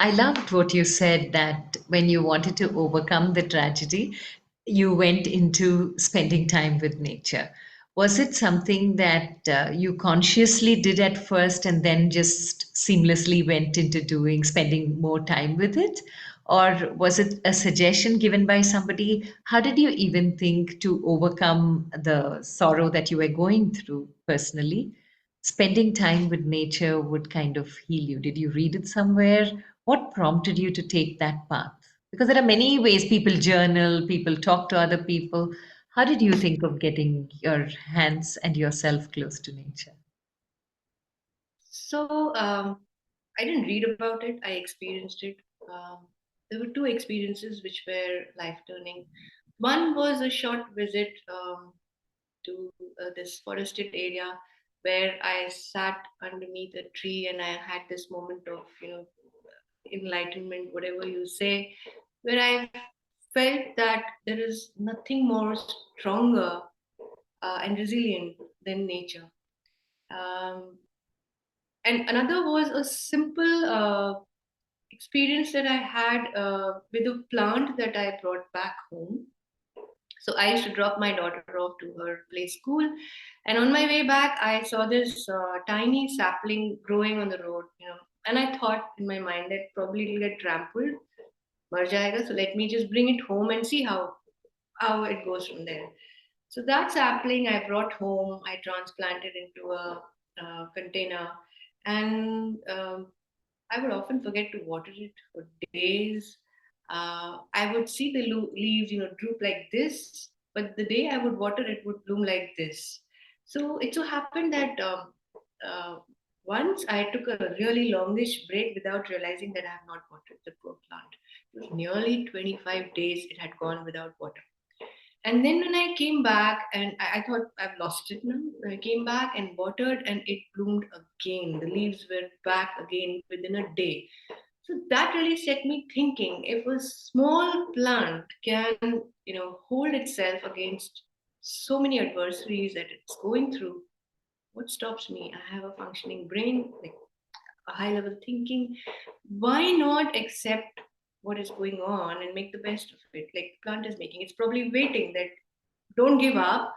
I loved what you said that when you wanted to overcome the tragedy, you went into spending time with nature. Was it something that you consciously did at first and then just seamlessly went into doing, spending more time with it? Or was it a suggestion given by somebody? How did you even think to overcome the sorrow that you were going through personally? Spending time with nature would kind of heal you. Did you read it somewhere? What prompted you to take that path? Because there are many ways people journal, people talk to other people. How did you think of getting your hands and yourself close to nature? So I didn't read about it. I experienced it. There were two experiences which were life turning. One was a short visit to this forested area where I sat underneath a tree and I had this moment of, enlightenment, whatever you say, where I felt that there is nothing more stronger and resilient than nature. Um, and another was a simple experience that I had with a plant that I brought back home. So I used to drop my daughter off to her play school, and on my way back, I saw this tiny sapling growing on the road. And I thought in my mind that probably it'll get trampled, mar jayega. So let me just bring it home and see how it goes from there. So that sapling I brought home, I transplanted into a container, and I would often forget to water it for days. I would see the leaves, droop like this, but the day I would water it would bloom like this. So it so happened that uh, once I took a really longish break without realizing that I have not watered the poor plant. It was nearly 25 days it had gone without water. And then when I came back, and I thought I've lost it now. I came back and watered, and it bloomed again. The leaves were back again within a day. So that really set me thinking. If a small plant can, hold itself against so many adversaries that it's going through, what stops me? I have a functioning brain, like a high level thinking. Why not accept what is going on and make the best of it? Like plant is making, it's probably waiting that don't give up.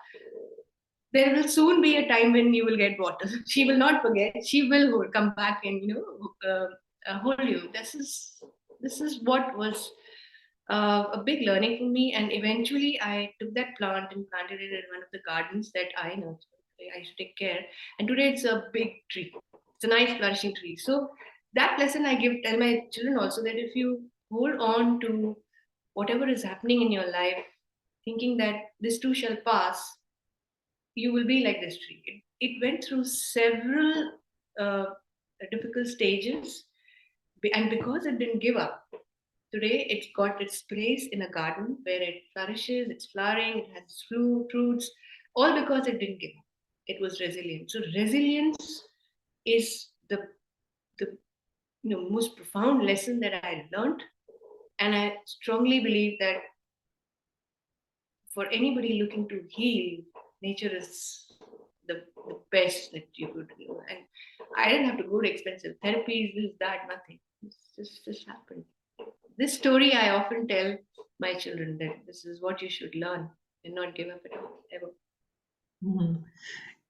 There will soon be a time when you will get water. She will not forget. She will come back and hold you. This is what was a big learning for me. And eventually, I took that plant and planted it in one of the gardens that I know. I used to take care. And today it's a big tree. It's a nice flourishing tree. So that lesson I tell my children also, that if you hold on to whatever is happening in your life, thinking that this too shall pass, you will be like this tree. It went through several uh, difficult stages, and because it didn't give up, today it's got its place in a garden where it flourishes, it's flowering, it has fruits, all because it didn't give up. It was resilient. So resilience is the most profound lesson that I learned, and I strongly believe that for anybody looking to heal, nature is the best that you could do. And I didn't have to go to expensive therapies, this, that, nothing. It's just happened. This story I often tell my children, that this is what you should learn and not give up at all, ever. Mhm.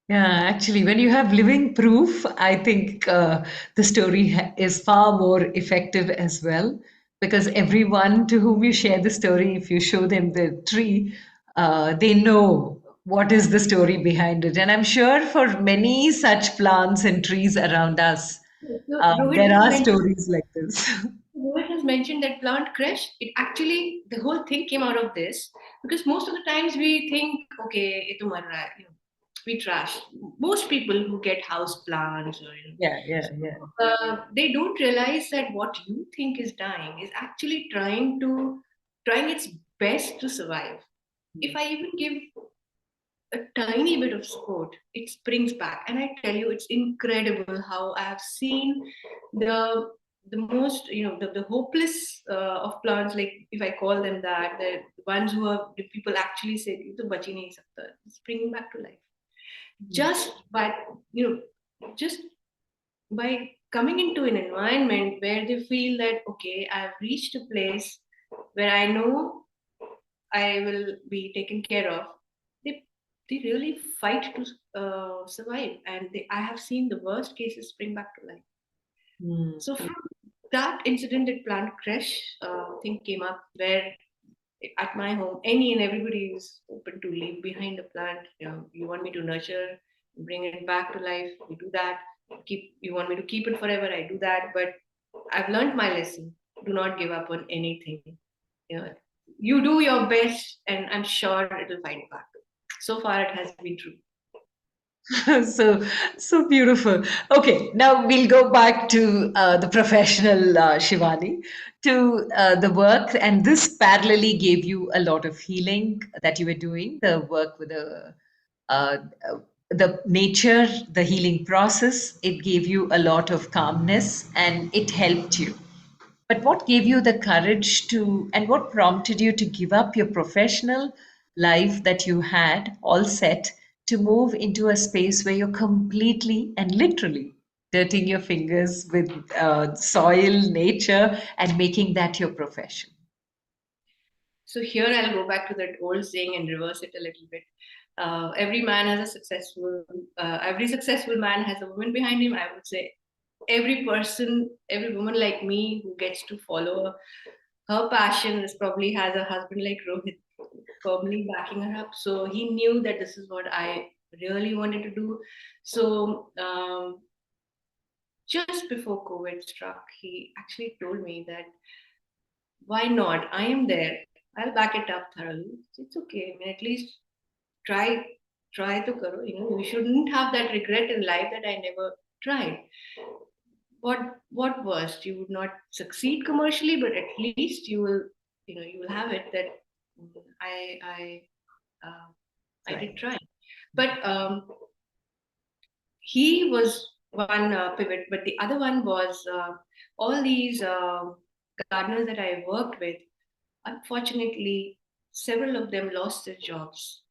Yeah, actually, when you have living proof, I think the story is far more effective as well. Because everyone to whom you share the story, if you show them the tree, they know what is the story behind it. And I'm sure for many such plants and trees around us, So Rohit there has are mentioned stories like this. Rohit has mentioned that plant crush. It actually, the whole thing came out of this, because most of the times we think, okay, it we trash. Most people who get house plants, or Yeah, yeah, yeah. they don't realize that what you think is dying is actually trying its best to survive. If I even give a tiny bit of support, it springs back. And I tell you, it's incredible how I have seen the the most, the hopeless of plants, like if I call them that, the ones who are, the people actually say, "You to bachi nahi sakta," springing back to life just by, just by coming into an environment where they feel that, okay, I've reached a place where I know I will be taken care of, they they really fight to survive, and I have seen the worst cases spring back to life. Mm. So from that incident at Plant Crash, thing came up where at my home, any and everybody is open to leave behind a plant. You want me to nurture, bring it back to life, we do that. You want me to keep it forever, I do that. But I've learned my lesson. Do not give up on anything. You know, you do your best, and I'm sure it'll find you back. So far, it has been true. So so beautiful. Okay, now we'll go back to the professional Shivani, to the work, and this parallelly gave you a lot of healing that you were doing, the work with uh, uh, the nature, the healing process. It gave you a lot of calmness and it helped you. But what gave you the courage to, and what prompted you to give up your professional life that you had all set to move into a space where you're completely and literally dirtying your fingers with soil, nature, and making that your profession? So here I'll go back to that old saying and reverse it a little bit. Every successful man has a woman behind him. I would say every person, every woman like me who gets to follow her passion is probably has a husband like Rohit firmly backing her up. So he knew that this is what I really wanted to do. So just before COVID struck, he actually told me that why not? I am there. I'll back it up thoroughly. It's okay. I mean, at least try, try to karo. You shouldn't have that regret in life that I never tried. What worst? You would not succeed commercially, but at least you will have it that I uh, I Right. did try. But he was one pivot, but the other one was all these gardeners that I worked with. Unfortunately, several of them lost their jobs,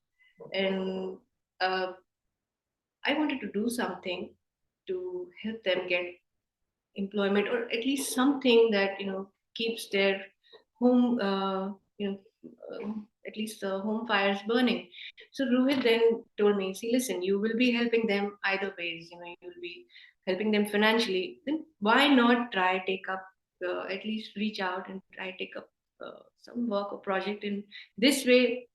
and uh, I wanted to do something to help them get employment, or at least something that keeps their home, at least the home fires burning. So Rohit then told me, see, listen, you will be helping them either ways. You will be helping them financially. Then why not try take up, at least reach out and try take up some work or project in this way,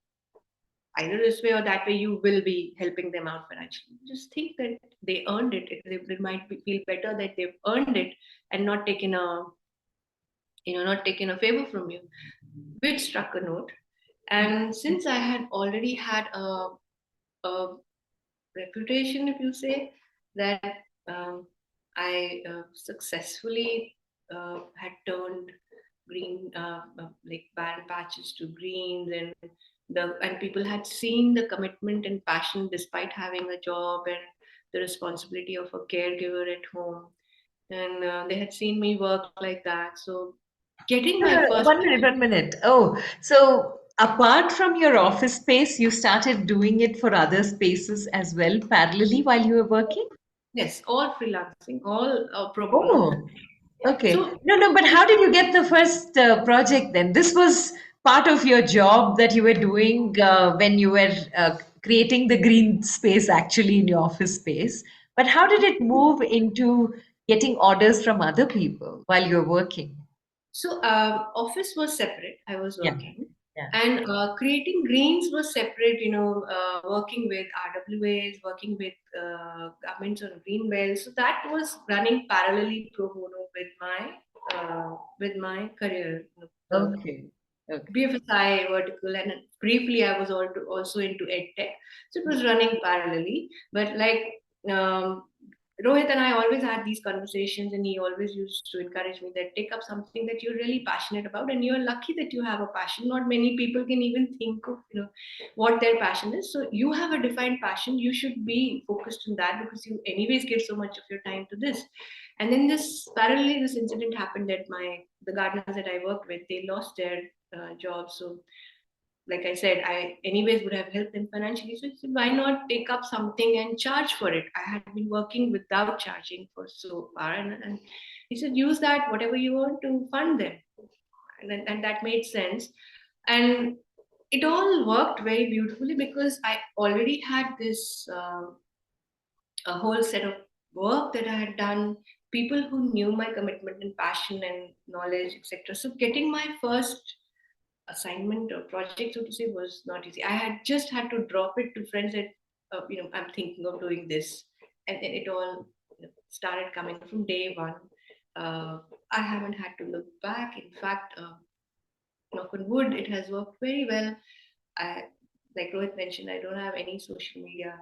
either this way or that way. You will be helping them out financially. Just think that they earned it. They might feel better that they've earned it and not taken a not taken a favor from you, which struck a note. And since I had already had a reputation, if you say, that um, I successfully had turned green, like barren patches to greens, and people had seen the commitment and passion despite having a job and the responsibility of a caregiver at home, and they had seen me work like that. So getting No, my no, first 1 minute, 1 minute. Oh, so apart from your office space, you started doing it for other spaces as well, parallelly while you were working? yes, all freelancing, all pro bono. Oh, okay. So No, no, but how did you get the first project then? This was part of your job that you were doing when you were creating the green space actually in your office space. But how did it move into getting orders from other people while you're working? So office was separate. I was Yeah, working, yeah. and creating greens was separate. Working with RWAs, working with governments on green belts. So that was running parallelly pro bono with my career. The Okay, okay. BFSI vertical, and briefly I was also into EdTech. So it was running parallelly. But like um, Rohit and I always had these conversations, and he always used to encourage me that take up something that you're really passionate about, and you're lucky that you have a passion. Not many people can even think of what their passion is. So you have a defined passion. You should be focused on that because you anyways give so much of your time to this. And then this incident happened at the gardeners that I worked with. They lost their jobs. So like I said, I anyways would have helped them financially. So I said, why not take up something and charge for it? I had been working without charging for so far, and he said, use that whatever you want to fund them, and that made sense, and it all worked very beautifully because I already had this a whole set of work that I had done, people who knew my commitment and passion and knowledge, etc. So getting my first assignment or project, so to say, was not easy. I had just had to drop it to friends that, I'm thinking of doing this, and then it all started coming from day one. I haven't had to look back. In fact, knock on wood, it has worked very well. I, like Rohit mentioned, I don't have any social media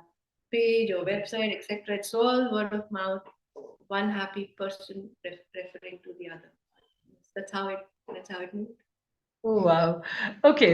page or website, etc. It's all word of mouth, one happy person referring to the other. That's how it moved. Oh, wow. Okay.